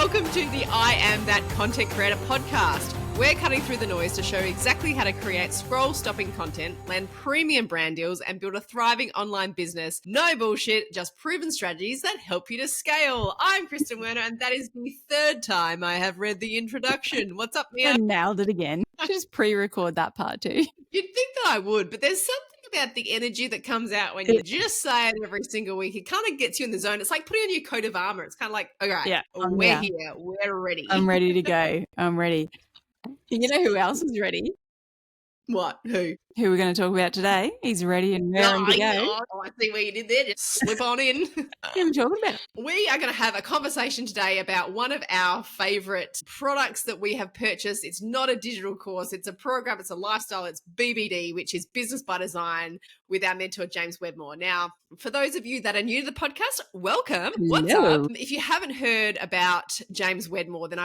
welcome to the I Am That Content Creator podcast. We're cutting through the noise to show exactly how to create scroll-stopping content, land premium brand deals, and build a thriving online business. No bullshit, just proven strategies that help you to scale. I'm Kristen Werner, and that is the third time I have read the introduction. What's up, Mia? I nailed it again. Just pre-record that part too. You'd think that I would, but there's something about the energy that comes out when you just say it every single week. It kind of gets you in the zone. It's like putting on your coat of armor. It's kind of like, okay, we're here. We're ready. I'm ready to go. I'm ready. You know who else is ready? What? Who we're going to talk about today? He's ready and raring to go. I see what you did there. Just slip on in. What are we talking about? We are going to have a conversation today about one of our favorite products that we have purchased. It's not a digital course. It's a program. It's a lifestyle. It's BBD, which is Business by Design, with our mentor, James Wedmore. Now, for those of you that are new to the podcast, welcome. What's up? If you haven't heard about James Wedmore, then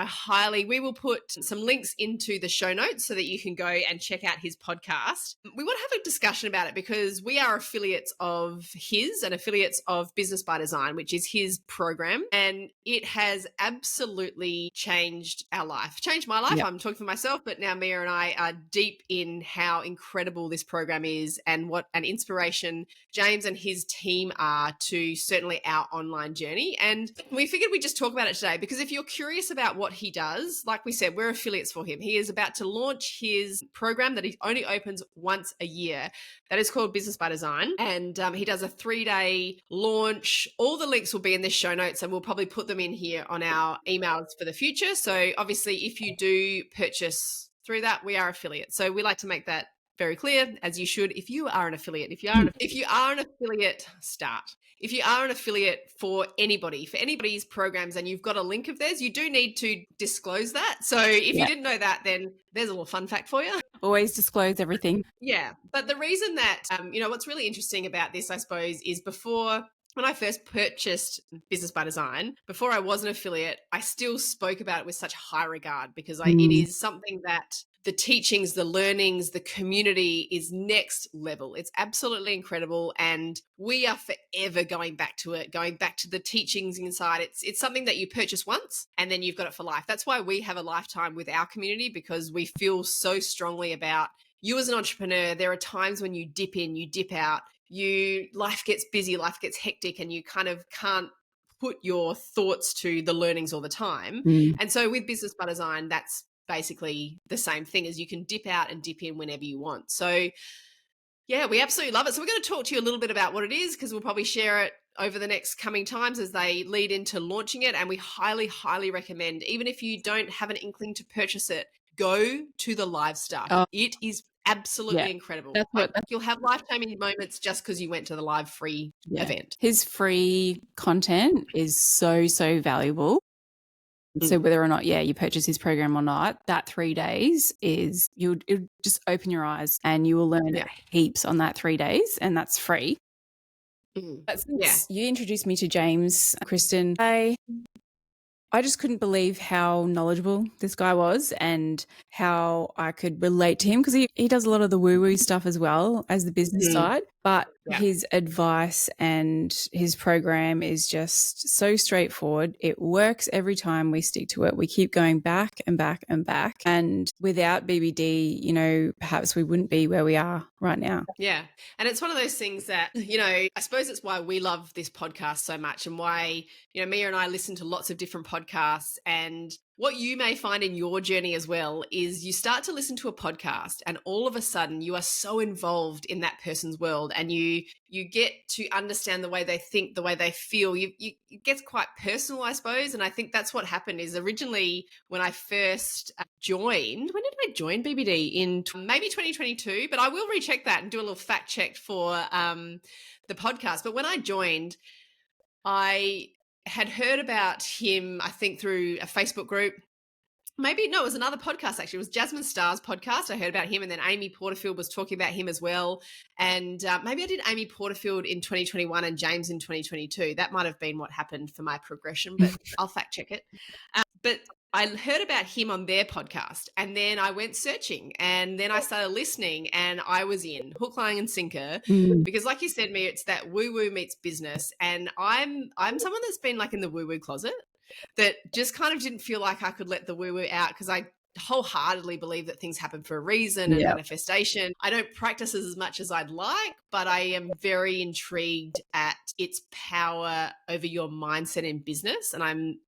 we will put some links into the show notes so that you can go and check out his podcast. We want to have a discussion about it because we are affiliates of his and affiliates of Business by Design, which is his program. And it has absolutely changed our life, changed my life. Yep. I'm talking for myself, but now Mia and I are deep in how incredible this program is and what an inspiration James and his team are to certainly our online journey. And we figured we'd just talk about it today because if you're curious about what he does, like we said, we're affiliates for him. He is about to launch his program that he only opens once a year. That is called Business by Design. And he does a 3-day launch. All the links will be in this show notes and we'll probably put them in here on our emails for the future. So obviously if you do purchase through that, we are affiliates. So we like to make that very clear, as you should if you are an affiliate. If you are an affiliate, start. If you are an affiliate for anybody's programs and you've got a link of theirs, you do need to disclose that. So if you didn't know that, then there's a little fun fact for you. Always disclose everything. Yeah. But the reason that, what's really interesting about this, I suppose, is when I first purchased Business by Design, before I was an affiliate, I still spoke about it with such high regard because it is something that the teachings, the learnings, the community is next level. It's absolutely incredible. And we are forever going back to it, going back to the teachings inside. It's something that you purchase once and then you've got it for life. That's why we have a lifetime with our community, because we feel so strongly about you as an entrepreneur. There are times when you dip in, you dip out, life gets busy, life gets hectic, and you kind of can't put your thoughts to the learnings all the time. And so with Business by Design, that's basically the same thing, as you can dip out and dip in whenever you want. So yeah, we absolutely love it. So we're going to talk to you a little bit about what it is, because we'll probably share it over the next coming times as they lead into launching it. And we highly, highly recommend, even if you don't have an inkling to purchase it, go to the live stuff. It is absolutely incredible. You'll have life-changing moments just because you went to the live free event. His free content is so, so valuable. So whether or not, you purchase his program or not, that 3 days it'll just open your eyes and you will learn heaps on that 3 days, and that's free. But since you introduced me to James, Kristen, I just couldn't believe how knowledgeable this guy was and how I could relate to him, because he does a lot of the woo-woo stuff as well as the business side. But his advice and his program is just so straightforward. It works every time we stick to it. We keep going back and back and back. And without BBD, perhaps we wouldn't be where we are right now. Yeah. And it's one of those things that, I suppose it's why we love this podcast so much, and why, Mia and I listen to lots of different podcasts. And what you may find in your journey as well is you start to listen to a podcast and all of a sudden you are so involved in that person's world, and you get to understand the way they think, the way they feel. It gets quite personal, I suppose. And I think that's what happened is originally when I first joined, when did I join BBD? In maybe 2022, but I will recheck that and do a little fact check for the podcast. But when I joined, I had heard about him, I think, through a Facebook group. It was another podcast, actually. It was Jasmine Starr's podcast. I heard about him, and then Amy Porterfield was talking about him as well. And maybe I did Amy Porterfield in 2021 and James in 2022. That might have been what happened for my progression, but I'll fact check it. But I heard about him on their podcast, and then I went searching, and then I started listening, and I was in hook, line, and sinker because, like you said, Mia, it's that woo-woo meets business. And I'm someone that's been like in the woo-woo closet. that just kind of didn't feel like I could let the woo-woo out, because I wholeheartedly believe that things happen for a reason and Yeah. manifestation. I don't practice it as much as I'd like, but I am very intrigued at its power over your mindset in business. And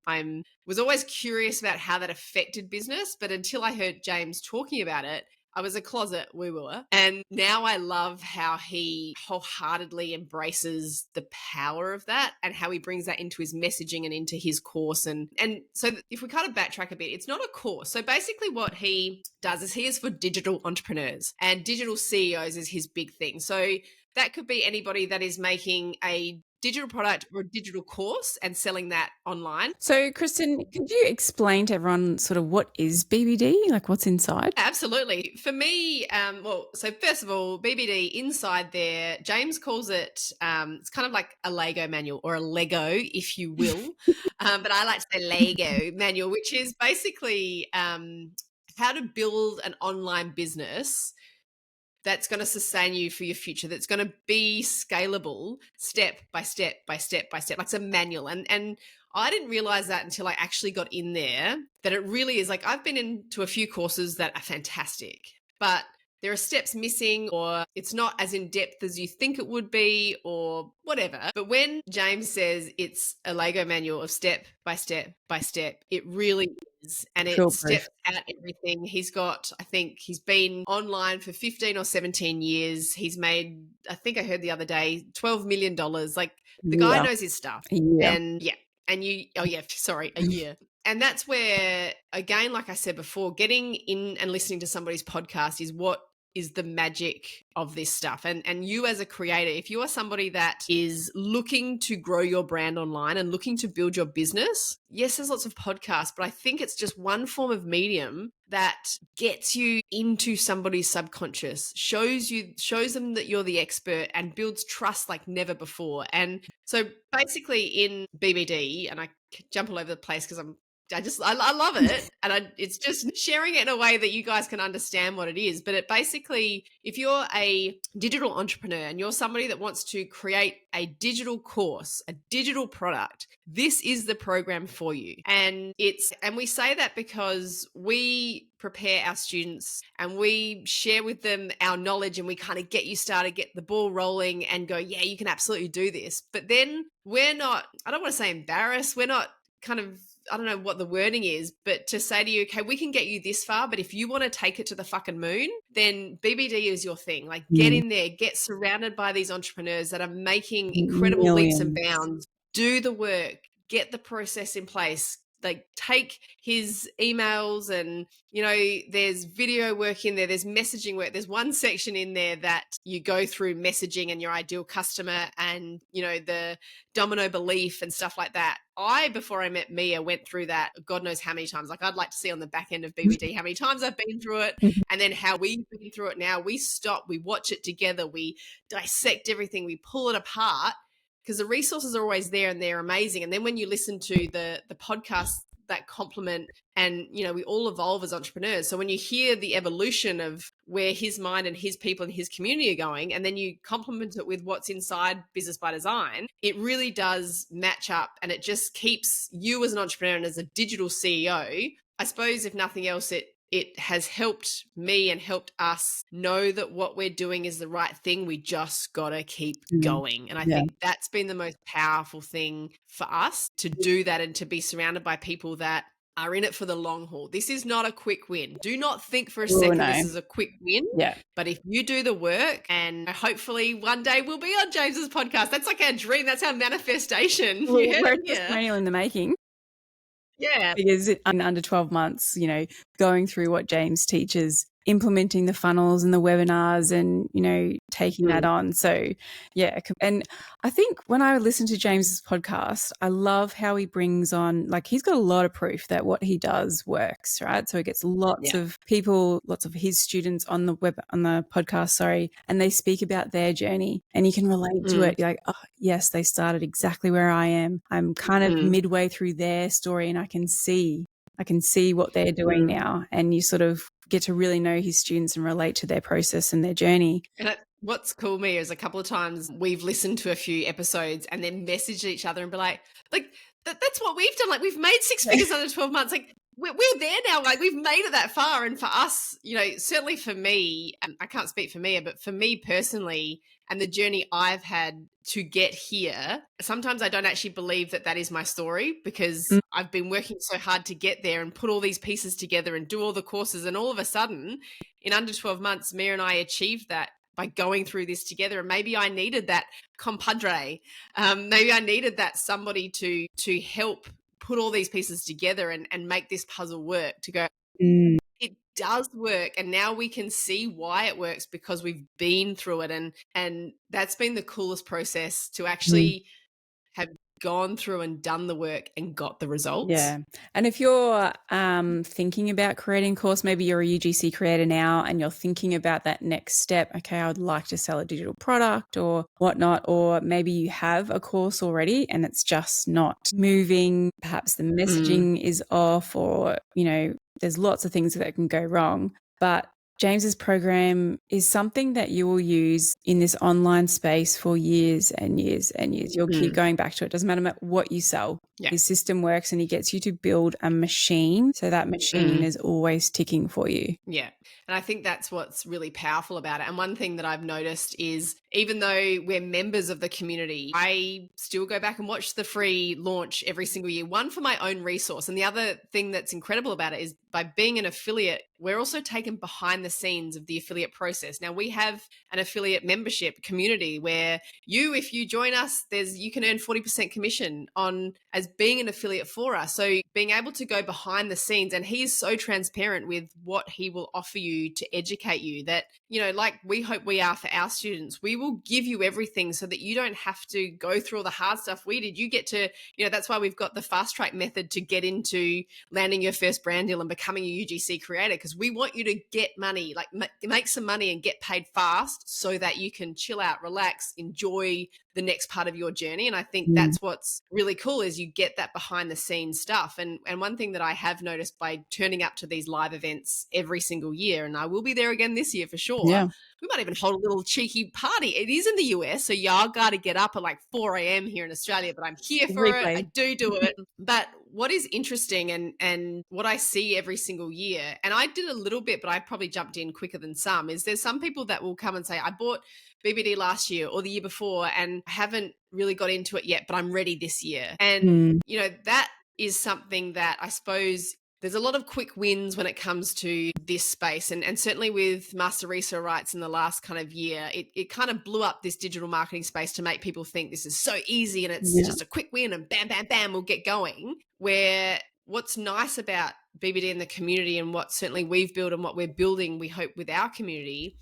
I'm was always curious about how that affected business, but until I heard James talking about it, I was a closet woo-wooer. And now I love how he wholeheartedly embraces the power of that and how he brings that into his messaging and into his course. And so if we kind of backtrack a bit, it's not a course. So basically what he does is he is for digital entrepreneurs, and digital CEOs is his big thing. So that could be anybody that is making a digital product or a digital course and selling that online. So, Kristen, could you explain to everyone sort of what is BBD, like what's inside? Absolutely. For me, so first of all, BBD inside there, James calls it, it's kind of like a Lego manual, or a Lego, if you will. But I like to say Lego manual, which is basically how to build an online business that's going to sustain you for your future, that's going to be scalable step by step by step by step. Like it's a manual. And I didn't realize that until I actually got in there, that it really is like, I've been into a few courses that are fantastic, but there are steps missing, or it's not as in depth as you think it would be, or whatever. But when James says it's a Lego manual of step by step by step, it really is. And it steps out everything. He's got, I think he's been online for 15 or 17 years. He's made, I think I heard the other day, $12 million. Like the guy knows his stuff. And a year. And that's where, again, like I said before, getting in and listening to somebody's podcast is what is the magic of this stuff. And you as a creator, if you are somebody that is looking to grow your brand online and looking to build your business, yes, there's lots of podcasts, but I think it's just one form of medium that gets you into somebody's subconscious, shows them that you're the expert, and builds trust like never before. And so basically in BBD, and I jump all over the place because I love it. And it's just sharing it in a way that you guys can understand what it is. But it basically, if you're a digital entrepreneur and you're somebody that wants to create a digital course, a digital product, this is the program for you. And we say that because we prepare our students and we share with them our knowledge, and we kind of get you started, get the ball rolling, and go, yeah, you can absolutely do this. But then we're not, I don't want to say embarrassed, we're not kind of, I don't know what the wording is, but to say to you, okay, we can get you this far, but if you want to take it to the fucking moon, then BBD is your thing. Like get in there, get surrounded by these entrepreneurs that are making incredible leaps and bounds, do the work, get the process in place. Like take his emails, and there's video work in there, there's messaging work, there's one section in there that you go through messaging and your ideal customer and the domino belief and stuff like that. Before I met Mia, went through that God knows how many times. Like I'd like to see on the back end of BBD how many times I've been through it, and then how we've been through it now. We stop, we watch it together, we dissect everything, we pull it apart, because the resources are always there and they're amazing. And then when you listen to the podcasts that complement, and we all evolve as entrepreneurs. So when you hear the evolution of where his mind and his people and his community are going, and then you complement it with what's inside Business by Design, it really does match up, and it just keeps you as an entrepreneur and as a digital CEO. I suppose if nothing else, it has helped me and helped us know that what we're doing is the right thing. We just got to keep going. And I think that's been the most powerful thing for us, to do that and to be surrounded by people that are in it for the long haul. This is not a quick win. Do not think for a second this is a quick win. Yeah. But if you do the work, and hopefully one day we'll be on James's podcast. That's like our dream. That's our manifestation. We're testimonial in the making. Yeah. Because in under 12 months, going through what James teaches, implementing the funnels and the webinars and, taking that on. So, yeah. And I think when I listen to James's podcast, I love how he brings on, like, he's got a lot of proof that what he does works, right? So he gets lots of people, lots of his students on the podcast, and they speak about their journey, and you can relate to it. You're like, oh, yes, they started exactly where I am. I'm kind of midway through their story, and I can see what they're doing now. And you sort of get to really know his students and relate to their process and their journey. And What's cool me is a couple of times we've listened to a few episodes and then messaged each other and be like that's what we've done. Like, we've made six figures under 12 months. Like, we're there now. Like, we've made it that far. And for us, you know, certainly for me, I can't speak for Mia, but for me personally, and the journey I've had to get here, sometimes I don't actually believe that that is my story, because I've been working so hard to get there and put all these pieces together and do all the courses. And all of a sudden, in under 12 months, Mia and I achieved that by going through this together. And maybe I needed that compadre. Maybe I needed that somebody to help put all these pieces together and make this puzzle work, to go, it does work. And now we can see why it works, because we've been through it. And that's been the coolest process, to actually have gone through and done the work and got the results. Yeah. And if you're thinking about creating a course, maybe you're a UGC creator now and you're thinking about that next step, okay, I would like to sell a digital product or whatnot, or maybe you have a course already and it's just not moving, perhaps the messaging is off, or, you know, there's lots of things that can go wrong. But James's program is something that you will use in this online space for years and years and years. You'll keep going back to it. Doesn't matter what you sell. Yeah. His system works and he gets you to build a machine. So that machine is always ticking for you. Yeah. And I think that's what's really powerful about it. And one thing that I've noticed is, even though we're members of the community, I still go back and watch the free launch every single year, one for my own resource. And the other thing that's incredible about it is, by being an affiliate, we're also taken behind the scenes of the affiliate process. Now, we have an affiliate membership community where if you join us, you can earn 40% commission on as being an affiliate for us. So being able to go behind the scenes, and he is so transparent with what he will offer you to educate you, that, you know, like we hope we are for our students, we will give you everything so that you don't have to go through all the hard stuff we did. You get to, you know, that's why we've got the fast track method to get into landing your first brand deal and becoming a UGC creator, because we want you to get money, like make some money and get paid fast, so that you can chill out, relax, enjoy the next part of your journey. And I think that's what's really cool, is you get that behind the scenes stuff. And one thing that I have noticed by turning up to these live events every single year, and I will be there again this year for sure. Yeah. We might even hold a little cheeky party. It is in the US, so y'all got to get up at like 4 a.m. here in Australia, but I'm here for it. I do it. But what is interesting, and what I see every single year, and I did a little bit, but I probably jumped in quicker than some, is there's some people that will come and say, I bought BBD last year or the year before and haven't really got into it yet, but I'm ready this year. And, you know, that is something that I suppose there's a lot of quick wins when it comes to this space. And certainly with Master Research Rights in the last kind of year, it kind of blew up this digital marketing space to make people think this is so easy and it's just a quick win and bam, bam, bam, we'll get going. Where what's nice about BBD and the community, and what certainly we've built and what we're building, we hope, with our community,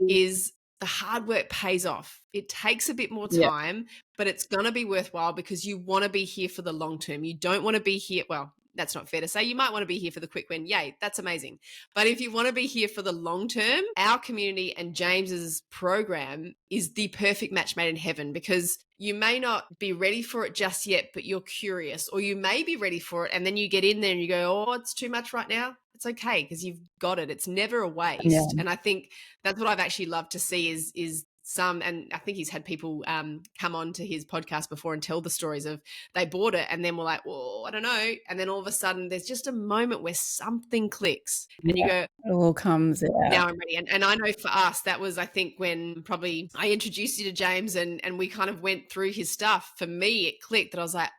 is the hard work pays off. It takes a bit more time, but it's going to be worthwhile, because you want to be here for the long term. You don't want to be here. Well, that's not fair to say. You might want to be here for the quick win. Yay, that's amazing. But if you want to be here for the long term, our community and James's program is the perfect match made in heaven, because you may not be ready for it just yet, but you're curious, or you may be ready for it. And then you get in there and you go, oh, it's too much right now. It's okay, because you've got it. It's never a waste. Yeah. And I think that's what I've actually loved to see is some, and I think he's had people come on to his podcast before and tell the stories of they bought it and then were like, well, I don't know. And then all of a sudden there's just a moment where something clicks and you go, it all comes out. Now I'm ready. And I know for us, that was, I think, when probably I introduced you to James and we kind of went through his stuff. For me, it clicked that I was like,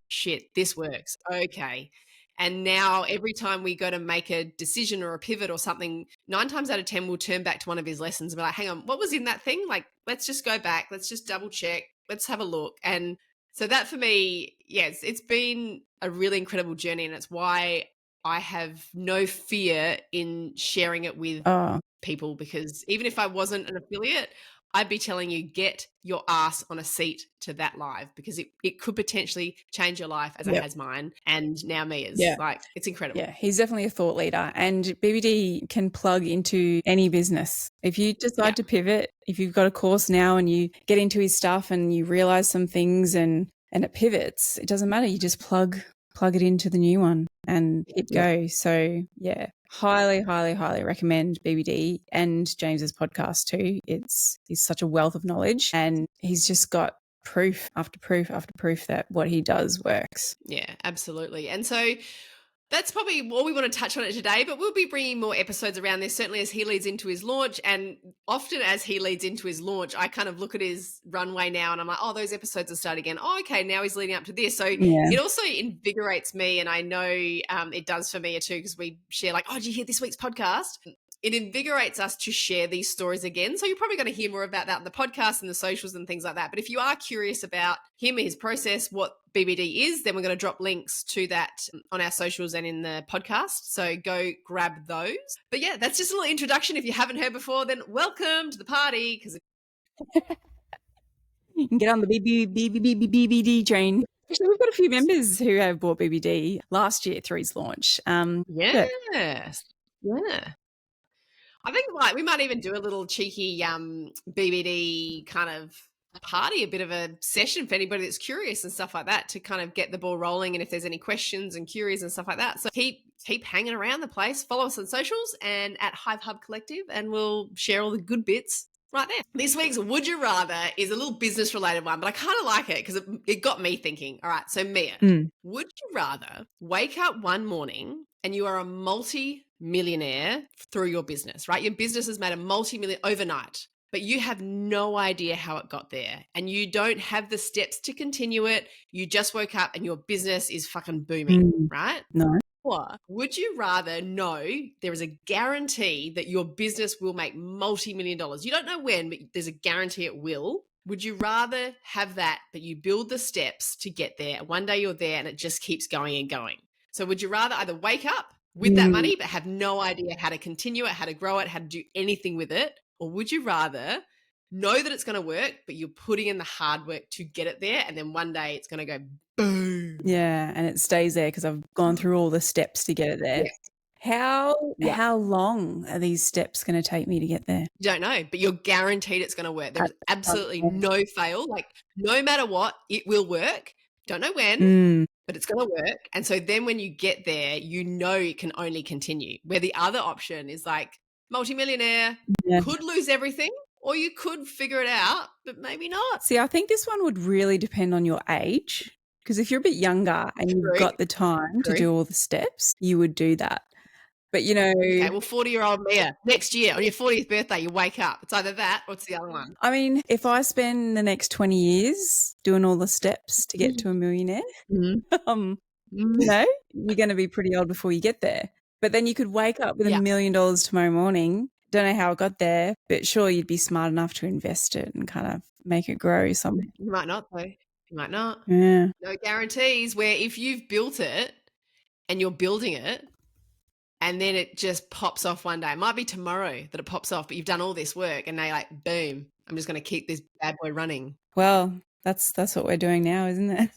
shit, this works. Okay. And now every time we go to make a decision or a pivot or something, 9 times out of 10, we'll turn back to one of his lessons and be like, hang on, what was in that thing? Like, let's just go back. Let's just double check. Let's have a look. And so that for me, yes, it's been a really incredible journey. And it's why I have no fear in sharing it with people, because even if I wasn't an affiliate, I'd be telling you, get your ass on a seat to that live, because it could potentially change your life as it has mine and now Mia's. Like, it's incredible. Yeah, he's definitely a thought leader, and BBD can plug into any business. If you decide to pivot, if you've got a course now and you get into his stuff and you realize some things and it pivots, it doesn't matter. You just plug it into the new one and hit go. So yeah. highly, highly, highly recommend BBD and James's podcast too. He's such a wealth of knowledge, and he's just got proof after proof after proof that what he does works. Yeah, absolutely. And so that's probably all we want to touch on it today, but we'll be bringing more episodes around this, certainly as he leads into his launch. And often as he leads into his launch, I kind of look at his runway now and I'm like, oh, those episodes are starting again. Oh, okay, now he's leading up to this. So it also invigorates me, and I know it does for me too, because we share like, oh, did you hear this week's podcast? It invigorates us to share these stories again. So you're probably going to hear more about that in the podcast and the socials and things like that. But if you are curious about him, his process, what BBD is, then we're going to drop links to that on our socials and in the podcast. So go grab those. But yeah, that's just a little introduction. If you haven't heard before, then welcome to the party. Because you can get on the BBD train. Actually, we've got a few members who have bought BBD last year through his launch. Yes. Yeah. I think like we might even do a little cheeky BBD kind of party, a bit of a session for anybody that's curious and stuff like that, to kind of get the ball rolling, and if there's any questions and queries and stuff like that. So keep hanging around the place. Follow us on socials and at Hive Hub Collective, and we'll share all the good bits right there. This week's Would You Rather is a little business related one, but I kind of like it because it got me thinking. All right, so Mia, would you rather wake up one morning and you are a multi-millionaire through your business, right? Your business has made a multi-million overnight, but you have no idea how it got there, and you don't have the steps to continue it. You just woke up and your business is fucking booming, right? No. Or would you rather know there is a guarantee that your business will make multi-million dollars? You don't know when, but there's a guarantee it will. Would you rather have that, but you build the steps to get there? One day you're there and it just keeps going and going. So would you rather either wake up with that money but have no idea how to continue it, how to grow it, how to do anything with it? Or would you rather know that it's going to work, but you're putting in the hard work to get it there, and then one day it's going to go boom? Yeah, and it stays there because I've gone through all the steps to get it there. Yes. How long are these steps going to take me to get there? You don't know, but you're guaranteed it's going to work. There's absolutely no fail. Like no matter what, it will work. Don't know when, but it's going to work. And so then when you get there, you know it can only continue. Where the other option is like multimillionaire, could lose everything, or you could figure it out, but maybe not. See, I think this one would really depend on your age, because if you're a bit younger and you've got the time to do all the steps, you would do that. But, you know... Okay, well, 40-year-old Mia, next year on your 40th birthday, you wake up. It's either that or it's the other one. I mean, if I spend the next 20 years doing all the steps to get to a millionaire, you know, you're going to be pretty old before you get there. But then you could wake up with $1 million tomorrow morning. Don't know how it got there, but sure, you'd be smart enough to invest it and kind of make it grow somehow. You might not, though. You might not. Yeah. No guarantees. Where if you've built it and you're building it, and then it just pops off one day. It might be tomorrow that it pops off, but you've done all this work and they like, boom, I'm just going to keep this bad boy running. Well, that's what we're doing now, isn't it?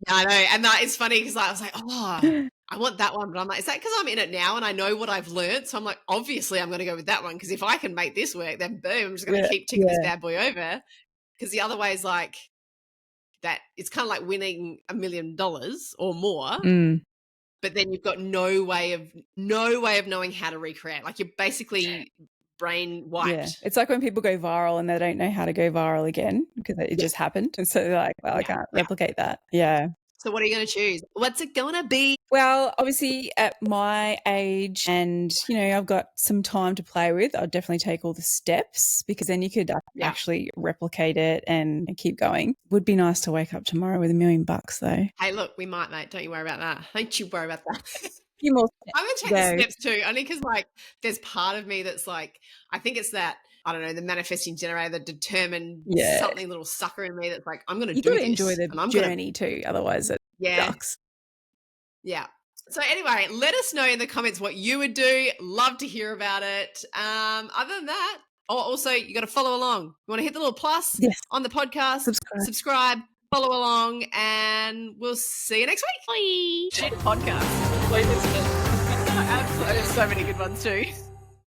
Yeah, I know. And it's funny because I was like, oh, I want that one. But I'm like, is that because I'm in it now and I know what I've learned? So I'm like, obviously I'm going to go with that one, because if I can make this work, then boom, I'm just going to keep ticking this bad boy over. Because the other way is like that. It's kind of like winning $1 million or more. But then you've got no way of knowing how to recreate. Like you're basically brain wiped. Yeah. It's like when people go viral and they don't know how to go viral again because it just happened. And so they're like, well, I can't replicate that. Yeah. So what are you going to choose? What's it going to be? Well, obviously at my age and, you know, I've got some time to play with, I'll definitely take all the steps, because then you could actually replicate it and keep going. Would be nice to wake up tomorrow with $1 million though. Hey, look, we might, mate. Don't you worry about that. Don't you worry about that. Few more steps. I'm going to take the steps too, only because like there's part of me that's like, I think it's that, I don't know, the manifesting generator, the determined something little sucker in me that's like, I'm going to do this. You've got to enjoy the journey too, otherwise it sucks. Yeah. So anyway, let us know in the comments what you would do. Love to hear about it. Other than that, also you got to follow along. You want to hit the little plus on the podcast, subscribe, follow along, and we'll see you next week. Bye. Shit podcast. There's so many good ones too.